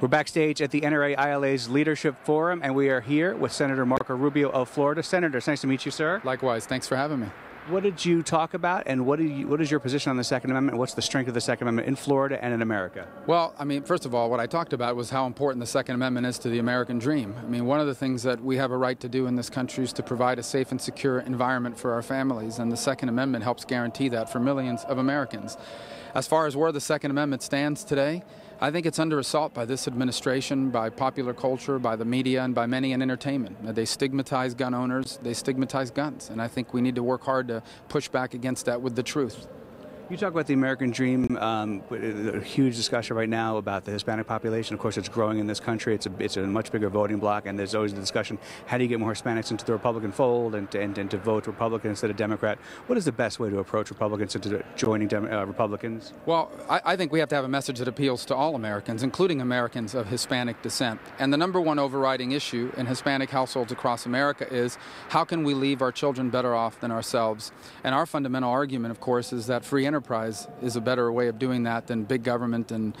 We're backstage at the NRA ILA's Leadership Forum, and we are here with Senator Marco Rubio of Florida. Senator, it's nice to meet you, sir. Likewise. Thanks for having me. What did you talk about, and what is your position on the Second Amendment? What's the strength of the Second Amendment in Florida and in America? Well, I mean, first of all, what I talked about was how important the Second Amendment is to the American dream. I mean, one of the things that we have a right to do in this country is to provide a safe and secure environment for our families, and the Second Amendment helps guarantee that for millions of Americans. As far as where the Second Amendment stands today, I think it's under assault by this administration, by popular culture, by the media, and by many in entertainment. They stigmatize gun owners, they stigmatize guns, and I think we need to work hard to push back against that with the truth. You talk about the American dream, a huge discussion right now about the Hispanic population. Of course, it's growing in this country. It's a much bigger voting bloc, and there's always the discussion, how do you get more Hispanics into the Republican fold and to vote Republican instead of Democrat? What is the best way to approach Republicans into joining Republicans? Well, I think we have to have a message that appeals to all Americans, including Americans of Hispanic descent. And the number one overriding issue in Hispanic households across America is, how can we leave our children better off than ourselves? And our fundamental argument, of course, is that free enterprise is a better way of doing that than big government and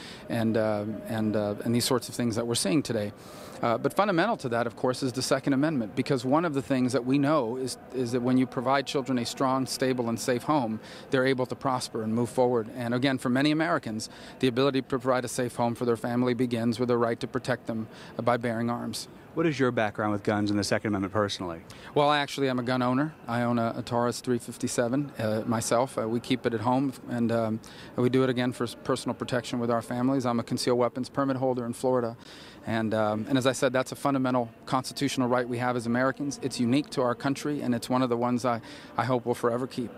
these sorts of things that we're seeing today. But fundamental to that, of course, is the Second Amendment, because one of the things that we know is that when you provide children a strong, stable, and safe home, they're able to prosper and move forward. And again, for many Americans, the ability to provide a safe home for their family begins with the right to protect them by bearing arms. What is your background with guns and the Second Amendment personally? Well, I actually am a gun owner. I own a Taurus 357 myself. We keep it at home, and we do it again for personal protection with our families. I'm a concealed weapons permit holder in Florida. And as I said, that's a fundamental constitutional right we have as Americans. It's unique to our country, and it's one of the ones I hope we'll forever keep.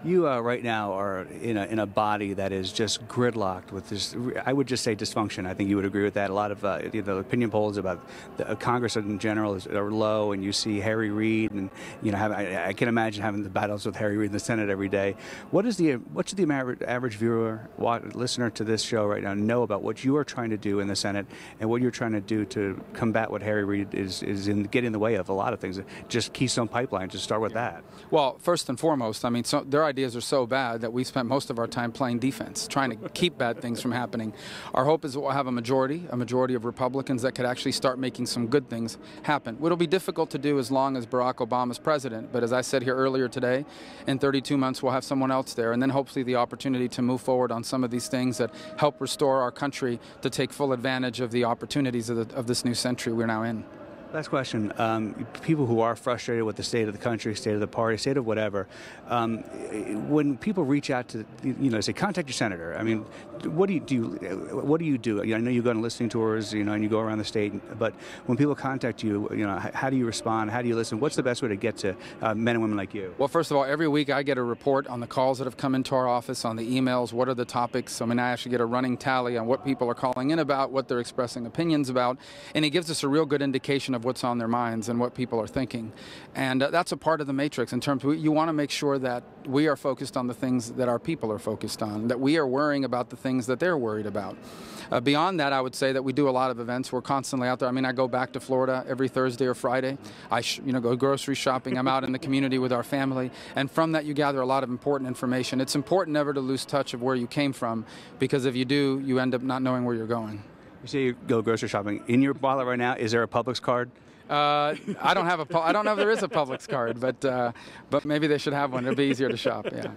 You right now are in a body that is just gridlocked with this, I would just say, dysfunction. I think you would agree with that. A lot of the opinion polls about the Congress in general are low, and you see Harry Reid, and I can imagine having the battles with Harry Reid in the Senate every day. What should the average viewer, listener to this show right now know about what you are trying to do in the Senate and what you're trying to do to combat what Harry Reid is getting in the way of a lot of things? Just Keystone Pipeline. Just start with that. Well, first and foremost, I mean, their ideas are so bad that we spent most of our time playing defense, trying to keep bad things from happening. Our hope is that we'll have a majority of Republicans that could actually start making some good things happen. It'll be difficult to do as long as Barack Obama's president, but as I said here earlier today, in 32 months we'll have someone else there, and then hopefully the opportunity to move forward on some of these things that help restore our country to take full advantage of the opportunities of this new century we're now in. Last question. People who are frustrated with the state of the country, state of the party, state of whatever, when people reach out to, say, contact your senator, I mean, what do you do? I know you go on listening tours, and you go around the state, but when people contact you, how do you respond? How do you listen? What's the best way to get to men and women like you? Well, first of all, every week I get a report on the calls that have come into our office, on the emails, what are the topics. I mean, I actually get a running tally on what people are calling in about, what they're expressing opinions about, and it gives us a real good indication of what's on their minds and what people are thinking. And that's a part of the matrix in terms of, you want to make sure that we are focused on the things that our people are focused on, that we are worrying about the things that they're worried about. Beyond that, I would say that we do a lot of events. We're constantly out there. I mean, I go back to Florida every Thursday or Friday. I go grocery shopping. I'm out in the community with our family. And from that, you gather a lot of important information. It's important never to lose touch of where you came from, because if you do, you end up not knowing where you're going. You say you go grocery shopping. In your wallet right now, is there a Publix card? I don't know if there is a Publix card, but maybe they should have one. It'll be easier to shop. Yeah.